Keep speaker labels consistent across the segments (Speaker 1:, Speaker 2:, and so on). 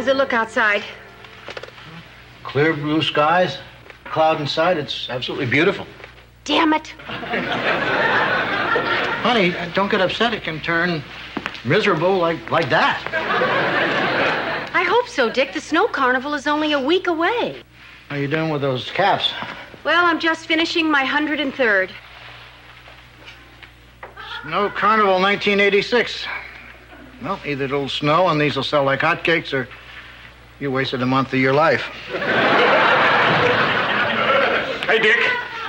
Speaker 1: How's it look outside?
Speaker 2: Clear blue skies, cloud in sight. It's absolutely beautiful.
Speaker 1: Damn it.
Speaker 2: Honey, don't get upset. It can turn miserable like that.
Speaker 1: I hope so, Dick. The snow carnival is only a week away.
Speaker 2: How you doing with those caps?
Speaker 1: Well, I'm just finishing my 103rd.
Speaker 2: Snow Carnival 1986. Well, either it'll snow and these will sell like hotcakes, or you wasted a month of your life.
Speaker 3: Hey, Dick.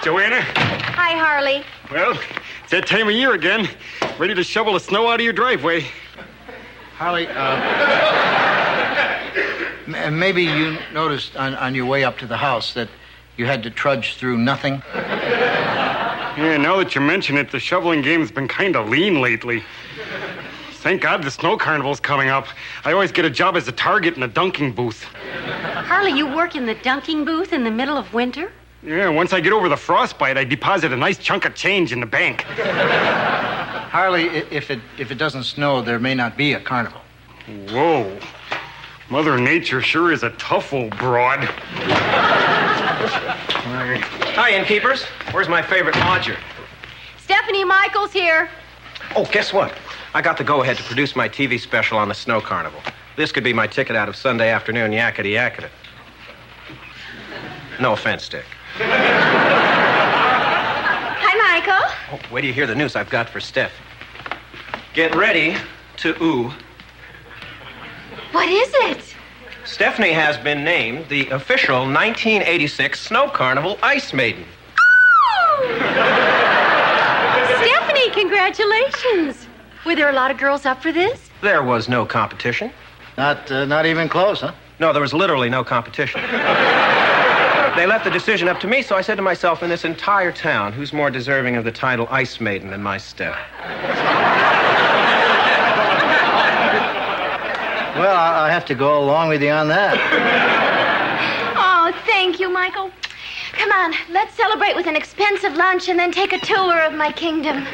Speaker 3: Joanna.
Speaker 1: Hi, Harley.
Speaker 3: Well, it's that time of year again. Ready to shovel the snow out of your driveway.
Speaker 2: Harley, maybe you noticed on your way up to the house that you had to trudge through nothing.
Speaker 3: Yeah, now that you mention it, the shoveling game's been kind of lean lately. Thank God the snow carnival's coming up. I always get a job as a target in a dunking booth.
Speaker 1: Harley, you work in the dunking booth in the middle of winter?
Speaker 3: Yeah, once I get over the frostbite, I deposit a nice chunk of change in the bank.
Speaker 2: Harley, if it doesn't snow, there may not be a carnival.
Speaker 3: Whoa. Mother Nature sure is a tough old broad.
Speaker 4: Hi, innkeepers. Where's my favorite lodger?
Speaker 1: Stephanie Michaels here.
Speaker 4: Oh, guess what? I got the go-ahead to produce my TV special on the snow carnival. This could be my ticket out of Sunday afternoon yakety-yakety. No offense, Dick.
Speaker 1: Hi, Michael.
Speaker 4: Oh, wait till you hear the news I've got for Steph. Get ready to ooh.
Speaker 1: What is it?
Speaker 4: Stephanie has been named the official 1986 Snow Carnival Ice Maiden.
Speaker 1: Stephanie, congratulations. Were there a lot of girls up for this?
Speaker 4: There was no competition.
Speaker 2: Not even close, huh?
Speaker 4: No, there was literally no competition. They left the decision up to me, so I said to myself, in this entire town, who's more deserving of the title Ice Maiden than my Steph?
Speaker 2: Well, I have to go along with you on that.
Speaker 5: Oh, thank you, Michael. Come on, let's celebrate with an expensive lunch and then take a tour of my kingdom.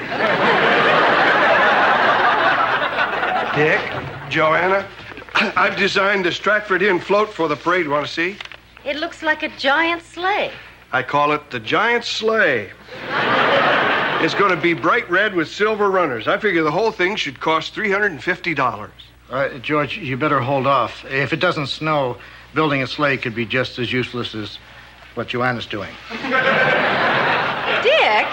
Speaker 6: Dick, Joanna, I've designed a Stratford Inn float for the parade. Want to see?
Speaker 1: It looks like a giant sleigh.
Speaker 6: I call it the Giant Sleigh. It's going to be bright red with silver runners. I figure the whole thing should cost $350.
Speaker 2: George, you better hold off. If it doesn't snow, building a sleigh could be just as useless as what Joanna's doing.
Speaker 1: Dick?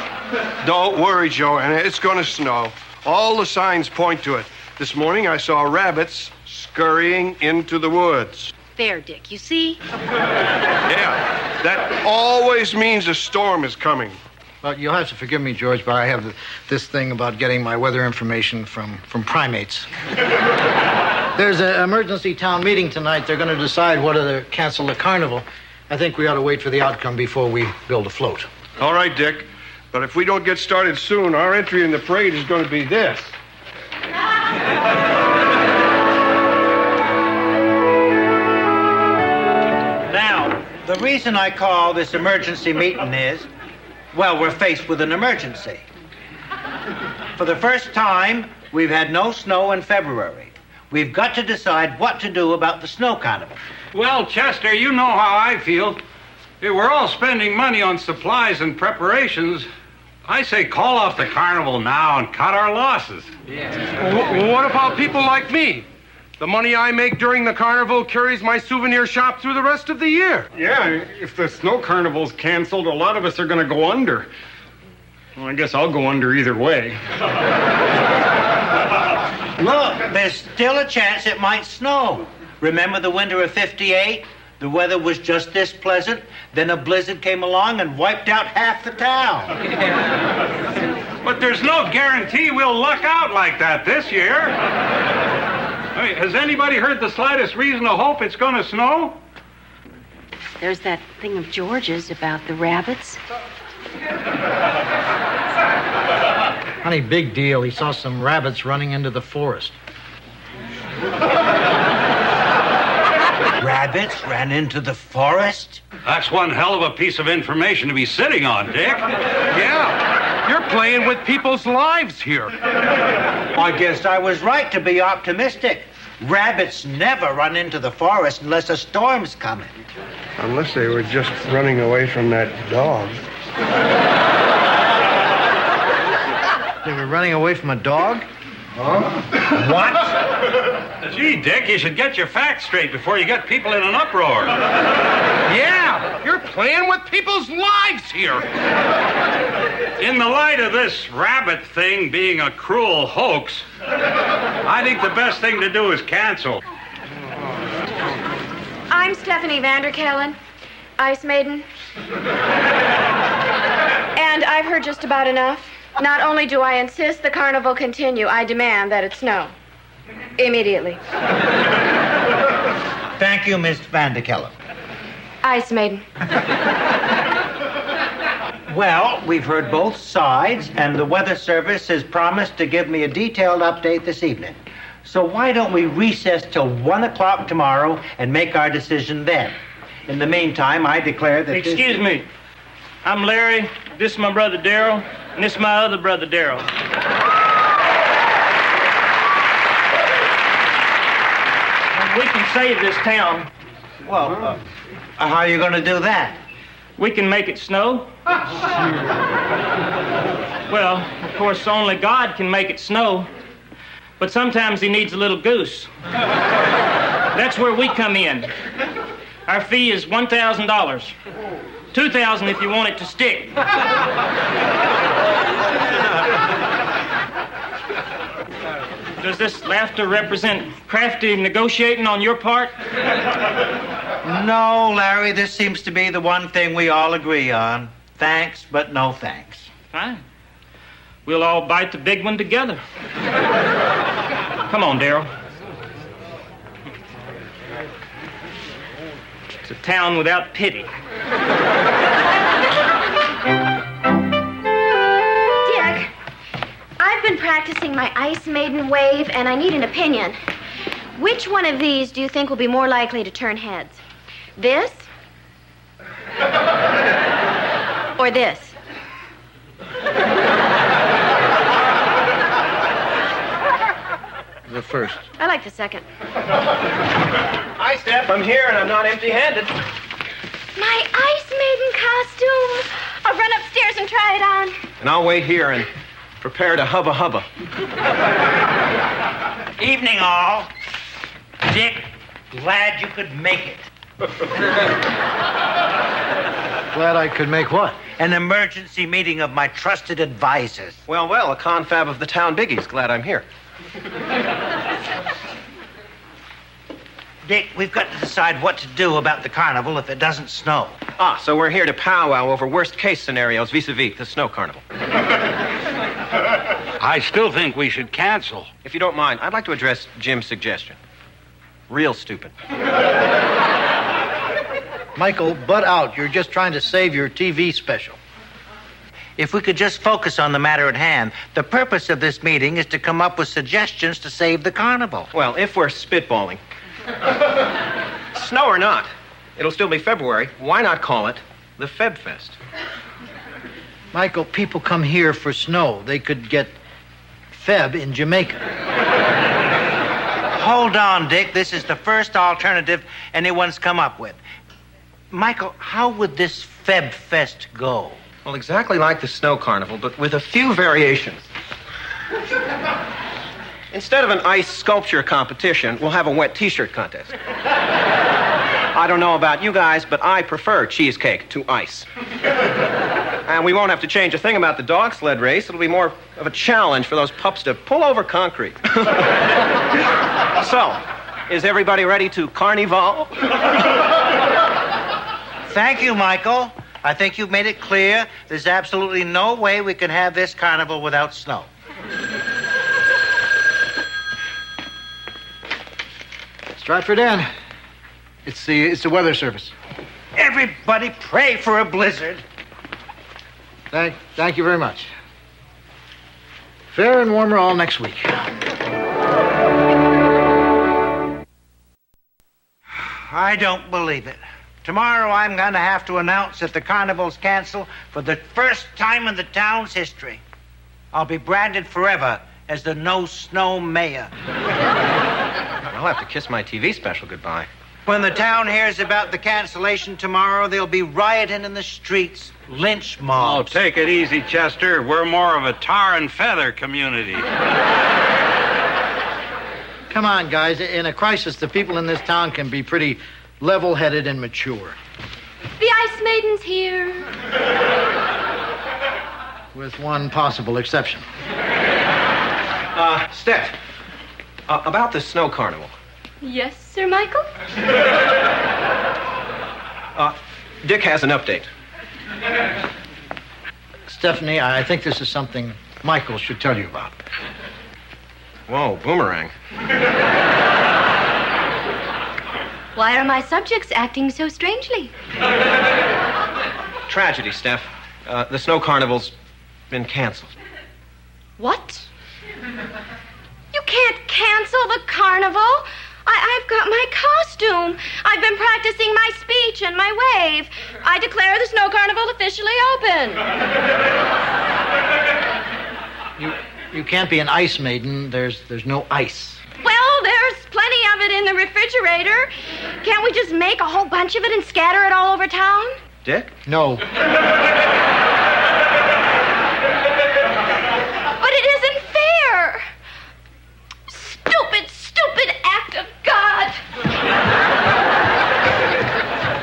Speaker 6: Don't worry, Joanna. It's going to snow. All the signs point to it. This morning I saw rabbits scurrying into the woods.
Speaker 1: There, Dick, you see?
Speaker 6: Yeah, that always means a storm is coming.
Speaker 2: Well, you'll have to forgive me, George, but I have this thing about getting my weather information from primates. There's an emergency town meeting tonight. They're going to decide whether to cancel the carnival. I think we ought to wait for the outcome before we build a float.
Speaker 6: All right, Dick. But if we don't get started soon, our entry in the parade is going to be this.
Speaker 7: Now, the reason I call this emergency meeting is, well, we're faced with an emergency. For the first time, we've had no snow in February. We've got to decide what to do about the snow carnival.
Speaker 8: Well, Chester, you know how I feel. If we're all spending money on supplies and preparations, I say call off the carnival now and cut our losses.
Speaker 9: What about people like me? The money I make during the carnival carries my souvenir shop through the rest of the year.
Speaker 3: Yeah, if the snow carnival's canceled, a lot of us are going to go under. Well, I guess I'll go under either way.
Speaker 7: Look, there's still a chance it might snow. Remember the winter of '58? The weather was just this pleasant. Then a blizzard came along and wiped out half the town.
Speaker 8: But there's no guarantee we'll luck out like that this year. I mean, has anybody heard the slightest reason to hope it's going to snow?
Speaker 1: There's that thing of George's about the rabbits.
Speaker 2: Honey, big deal. He saw some rabbits running into the forest.
Speaker 7: Rabbits ran into the forest?
Speaker 8: That's one hell of a piece of information to be sitting on, Dick.
Speaker 9: Yeah, you're playing with people's lives here.
Speaker 7: I guess I was right to be optimistic. Rabbits never run into the forest unless a storm's coming.
Speaker 6: Unless they were just running away from that dog.
Speaker 2: They were running away from a dog?
Speaker 7: What?
Speaker 8: Gee, Dick, you should get your facts straight before you get people in an uproar.
Speaker 9: Yeah, you're playing with people's lives here.
Speaker 8: In the light of this rabbit thing being a cruel hoax, I think the best thing to do is cancel.
Speaker 5: I'm Stephanie Vanderkellen, Ice Maiden. And I've heard just about enough. Not only do I insist the carnival continue, I demand that it snow. Immediately.
Speaker 7: Thank you, Miss Vanderkellen.
Speaker 5: Ice Maiden.
Speaker 7: Well, we've heard both sides, and the Weather Service has promised to give me a detailed update this evening. So why don't we recess till 1 o'clock tomorrow and make our decision then? In the meantime, I declare that
Speaker 10: Excuse me. I'm Larry. This is my brother Darrell. And this is my other brother Darrell. We can save this town.
Speaker 7: Well, how are you going to do that?
Speaker 10: We can make it snow. Well, of course, only God can make it snow. But sometimes he needs a little goose. That's where we come in. Our fee is $1,000. $2,000 if you want it to stick. Does this laughter represent crafty negotiating on your part?
Speaker 7: No, Larry, this seems to be the one thing we all agree on. Thanks, but no thanks.
Speaker 10: Fine. We'll all bite the big one together. Come on, Darrell. It's a town without pity.
Speaker 5: Dick, I've been practicing my Ice Maiden wave, and I need an opinion. Which one of these do you think will be more likely to turn heads? This? Or this?
Speaker 2: The first.
Speaker 5: I like the second.
Speaker 4: Hi, Steph. I'm here, and I'm not empty-handed.
Speaker 5: My Ice Maiden costume. I'll run upstairs and try it on.
Speaker 4: And I'll wait here and prepare to hubba-hubba.
Speaker 7: Evening, all. Dick, glad you could make it.
Speaker 2: Glad I could make what?
Speaker 7: An emergency meeting of my trusted advisors.
Speaker 4: Well, a confab of the town biggies. Glad I'm here.
Speaker 7: Dick, we've got to decide what to do about the carnival if it doesn't snow.
Speaker 4: So we're here to powwow over worst-case scenarios vis-a-vis the snow carnival.
Speaker 8: I still think we should cancel.
Speaker 4: If you don't mind, I'd like to address Jim's suggestion. Real stupid.
Speaker 2: Michael, butt out. You're just trying to save your TV special.
Speaker 7: If we could just focus on the matter at hand, the purpose of this meeting is to come up with suggestions to save the carnival.
Speaker 4: Well, if we're spitballing. Snow or not, it'll still be February. Why not call it the Feb Fest?
Speaker 2: Michael, people come here for snow. They could get Feb in Jamaica.
Speaker 7: Hold on, Dick. This is the first alternative anyone's come up with. Michael, how would this Feb Fest go?
Speaker 4: Well, exactly like the snow carnival, but with a few variations. Instead of an ice sculpture competition, we'll have a wet T-shirt contest. I don't know about you guys, but I prefer cheesecake to ice. And we won't have to change a thing about the dog sled race. It'll be more of a challenge for those pups to pull over concrete. So, is everybody ready to carnival?
Speaker 7: Thank you, Michael. I think you've made it clear there's absolutely no way we can have this carnival without snow.
Speaker 2: Stratford Inn. It's the Weather Service.
Speaker 7: Everybody pray for a blizzard.
Speaker 2: Thank you very much. Fair and warmer all next week.
Speaker 7: I don't believe it. Tomorrow I'm going to have to announce that the carnival's canceled for the first time in the town's history. I'll be branded forever as the no-snow mayor.
Speaker 4: I'll have to kiss my TV special goodbye.
Speaker 7: When the town hears about the cancellation tomorrow, they'll be rioting in the streets, lynch
Speaker 8: Oh,
Speaker 7: mobs.
Speaker 8: take it easy, Chester. We're more of a tar and feather community.
Speaker 2: Come on, guys. In a crisis, the people in this town can be pretty level-headed and mature.
Speaker 1: The Ice Maiden's here.
Speaker 2: With one possible exception.
Speaker 4: Steph, about the snow carnival.
Speaker 1: Yes, Sir Michael?
Speaker 4: Dick has an update.
Speaker 2: Stephanie, I think this is something Michael should tell you about.
Speaker 4: Whoa, boomerang.
Speaker 1: Why are my subjects acting so strangely?
Speaker 4: Tragedy, Steph. The snow carnival's been canceled.
Speaker 5: What? You can't cancel the carnival. I've got my costume. I've been practicing my speech and my wave. I declare the snow carnival officially open.
Speaker 2: You can't be an ice maiden. There's no ice.
Speaker 5: Well, there's plenty of it in the refrigerator. Can't we just make a whole bunch of it and scatter it all over town?
Speaker 4: Dick?
Speaker 2: No.
Speaker 5: But it isn't fair. Stupid act of God.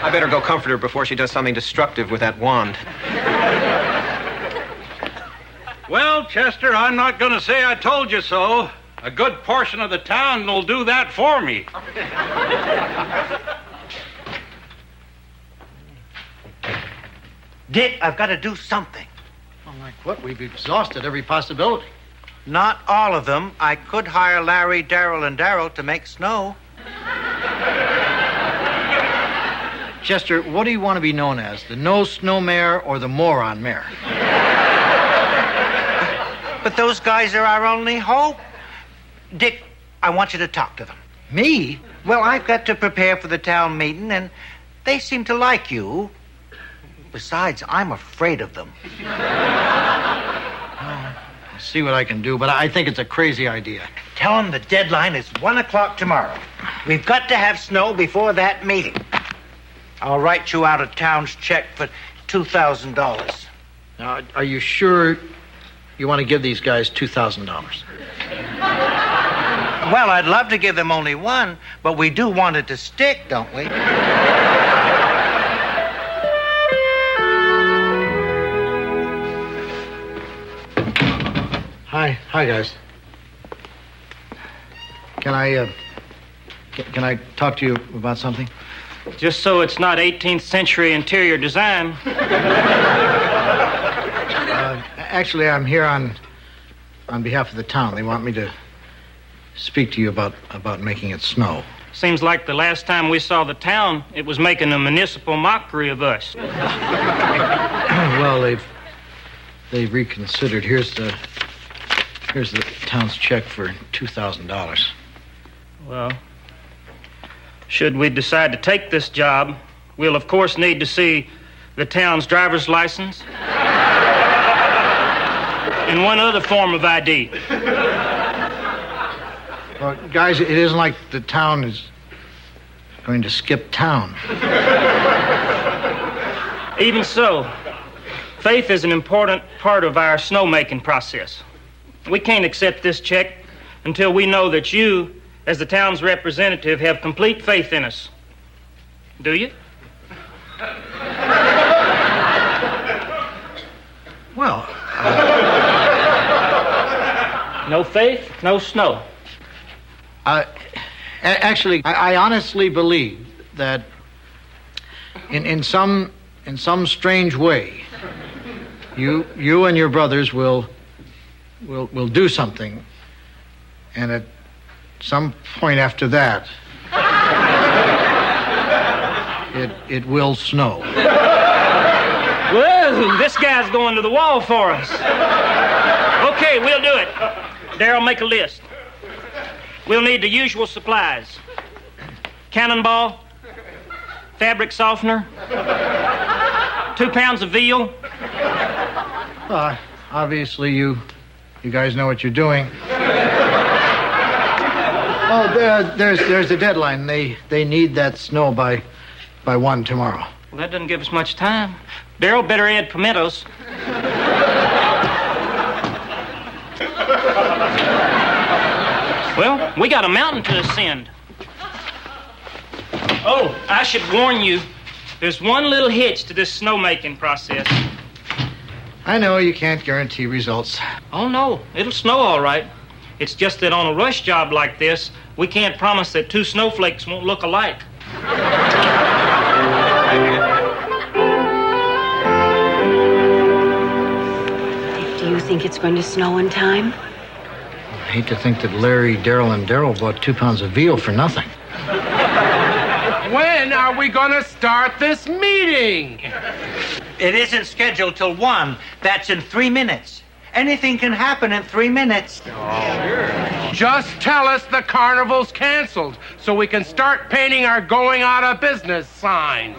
Speaker 4: I better go comfort her before she does something destructive with that wand.
Speaker 8: Well, Chester, I'm not going to say I told you so. A good portion of the town will do that for me.
Speaker 7: Dick, I've got to do something.
Speaker 2: Well, like what? We've exhausted every possibility.
Speaker 7: Not all of them. I could hire Larry, Darrell, and Darrell to make snow.
Speaker 2: Chester, what do you want to be known as? The no-snow mayor or the moron mayor?
Speaker 7: But those guys are our only hope. Dick, I want you to talk to them.
Speaker 2: Me?
Speaker 7: Well, I've got to prepare for the town meeting, and they seem to like you. Besides, I'm afraid of them.
Speaker 2: I'll see what I can do, but I think it's a crazy idea.
Speaker 7: Tell them the deadline is 1 o'clock tomorrow. We've got to have snow before that meeting. I'll write you out a town's check for $2,000.
Speaker 2: Now, are you sure you want to give these guys $2,000?
Speaker 7: Well, I'd love to give them only one, but we do want it to stick, don't we?
Speaker 2: Hi, guys. Can I talk to you about something?
Speaker 10: Just so it's not 18th century interior design.
Speaker 2: Actually, I'm here on behalf of the town. They want me to speak to you about making it snow.
Speaker 10: Seems like the last time we saw the town, it was making a municipal mockery of us.
Speaker 2: Well, they've reconsidered. Here's the town's check for $2,000.
Speaker 10: Well, should we decide to take this job, we'll of course need to see the town's driver's license and one other form of ID.
Speaker 2: Well, guys, it isn't like the town is going to skip town.
Speaker 10: Even so, faith is an important part of our snowmaking process. We can't accept this check until we know that you, as the town's representative, have complete faith in us. Do you?
Speaker 2: Well,
Speaker 10: No faith, no snow.
Speaker 2: actually, I honestly believe that in some strange way, you and your brothers will do something, and at some point after that, it will snow.
Speaker 10: Whoa, this guy's going to the wall for us. Okay, we'll do it. Darrell, make a list. We'll need the usual supplies. Cannonball, fabric softener, 2 pounds of veal.
Speaker 2: Obviously, you guys know what you're doing. Oh, there's the deadline. They need that snow by 1 tomorrow.
Speaker 10: Well, that doesn't give us much time. Darryl, better add pimentos. Well, we got a mountain to ascend. Oh, I should warn you, there's one little hitch to this snowmaking process.
Speaker 2: I know you can't guarantee results.
Speaker 10: Oh, no, it'll snow all right. It's just that on a rush job like this, we can't promise that 2 snowflakes won't look alike.
Speaker 1: Do you think it's going to snow in time?
Speaker 2: I hate to think that Larry, Darryl, and Darryl bought 2 pounds of veal for nothing.
Speaker 9: When are we going to start this meeting?
Speaker 7: It isn't scheduled till 1. That's in 3 minutes. Anything can happen in 3 minutes.
Speaker 9: Just tell us the carnival's canceled so we can start painting our going out of business signs.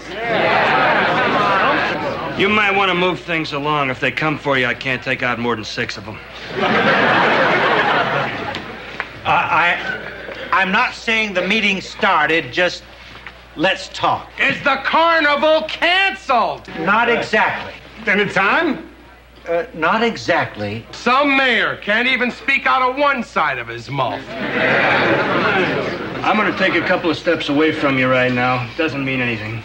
Speaker 11: You might want to move things along. If they come for you, I can't take out more than 6 of them.
Speaker 7: I'm not saying the meeting started, just let's talk.
Speaker 9: Is the carnival canceled?
Speaker 7: Not exactly.
Speaker 3: Then it's on?
Speaker 7: Not exactly.
Speaker 9: Some mayor can't even speak out of one side of his mouth.
Speaker 11: I'm going to take a couple of steps away from you right now. Doesn't mean anything.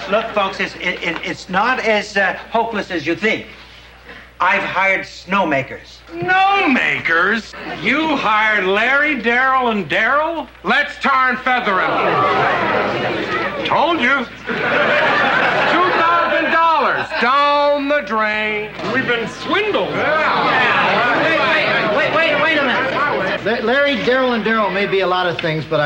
Speaker 7: Look, folks, it's not as hopeless as you think. I've hired snowmakers.
Speaker 9: Snowmakers?
Speaker 8: You hired Larry, Darryl, and Darryl?
Speaker 9: Let's tar and feather him.
Speaker 8: Told you.
Speaker 9: $2,000 down the drain.
Speaker 3: We've been swindled.
Speaker 7: Wait a minute.
Speaker 2: Larry, Darryl, and Darryl may be a lot of things, but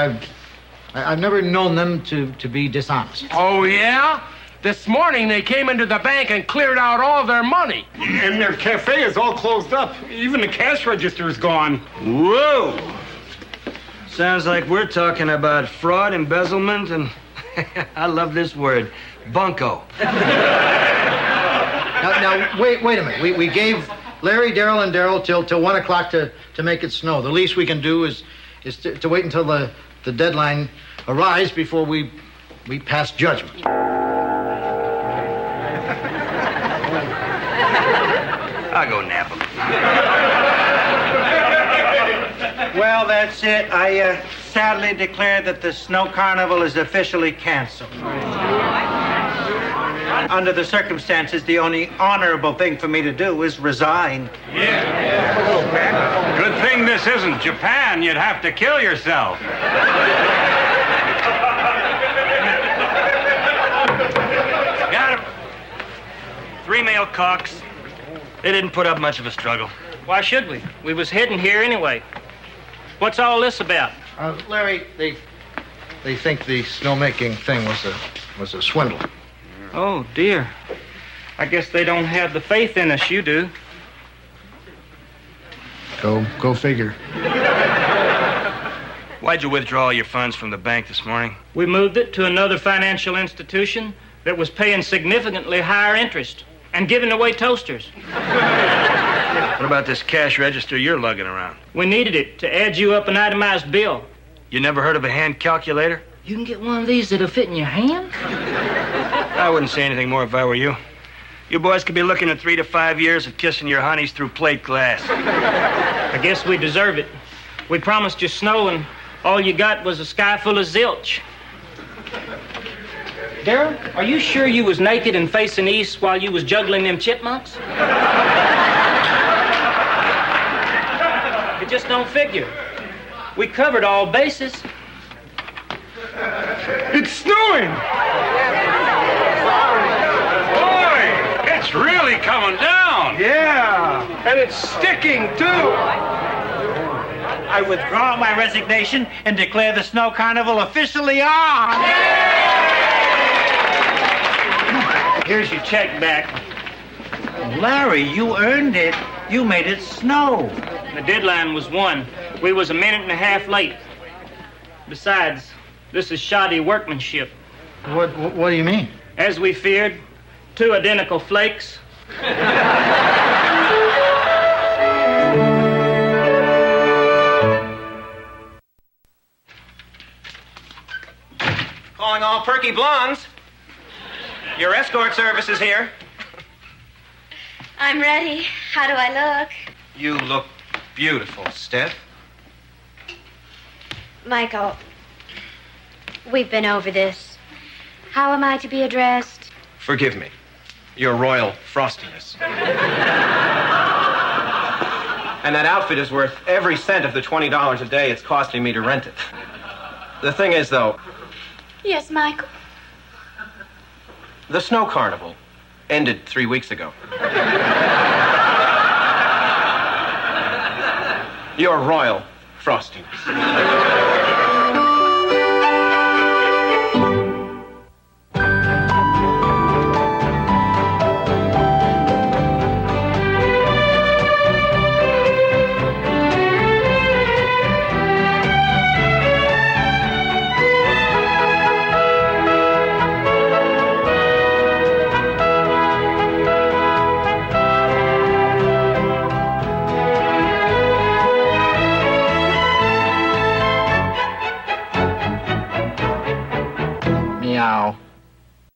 Speaker 2: I've never known them to be dishonest.
Speaker 9: Oh, yeah? This morning they came into the bank and cleared out all their money.
Speaker 3: And their cafe is all closed up. Even the cash register is gone.
Speaker 11: Whoa! Sounds like we're talking about fraud, embezzlement, and I love this word, bunco.
Speaker 2: Now wait a minute. We gave Larry, Darryl, and Darryl till 1 o'clock to make it snow. The least we can do is to wait until the deadline arrives before we pass judgment.
Speaker 11: I'll go nap him.
Speaker 7: Well, that's it. I sadly declare that the snow carnival is officially canceled. Under the circumstances, the only honorable thing for me to do is resign.
Speaker 8: Yeah. Good thing this isn't Japan. You'd have to kill yourself.
Speaker 11: Got him. 3 male cocks. They didn't put up much of a struggle.
Speaker 10: Why should we? We was heading here anyway. What's all this about?
Speaker 2: Larry, they think the snowmaking thing was a swindle.
Speaker 10: Oh, dear. I guess they don't have the faith in us you do.
Speaker 2: Go figure.
Speaker 11: Why'd you withdraw all your funds from the bank this morning?
Speaker 10: We moved it to another financial institution that was paying significantly higher interest and giving away toasters.
Speaker 11: What about this cash register you're lugging around?
Speaker 10: We needed it to add you up an itemized bill.
Speaker 11: You never heard of a hand calculator?
Speaker 10: You can get one of these that'll fit in your hand?
Speaker 11: I wouldn't say anything more if I were you. You boys could be looking at 3 to 5 years of kissing your honeys through plate glass.
Speaker 10: I guess we deserve it. We promised you snow, and all you got was a sky full of zilch. Darryl, are you sure you was naked and facing east while you was juggling them chipmunks? It just don't figure. We covered all bases.
Speaker 3: It's snowing!
Speaker 8: Boy, it's really coming down.
Speaker 9: Yeah, and it's sticking, too.
Speaker 7: I withdraw my resignation and declare the snow carnival officially on.
Speaker 10: Here's your check back.
Speaker 7: Larry, you earned it. You made it snow.
Speaker 10: The deadline was 1. We was a minute and a half late. Besides, this is shoddy workmanship.
Speaker 2: What do you mean?
Speaker 10: As we feared, 2 identical flakes.
Speaker 4: Hello, Perky Blondes. Your escort service is here.
Speaker 5: I'm ready. How do I look?
Speaker 4: You look beautiful, Steph.
Speaker 5: Michael, we've been over this. How am I to be addressed?
Speaker 4: Forgive me. Your royal frostiness. And that outfit is worth every cent of the $20 a day it's costing me to rent it. The thing is, though,
Speaker 5: Yes, Michael.
Speaker 4: the snow carnival ended 3 weeks ago. Your royal frostiness.
Speaker 2: Meow.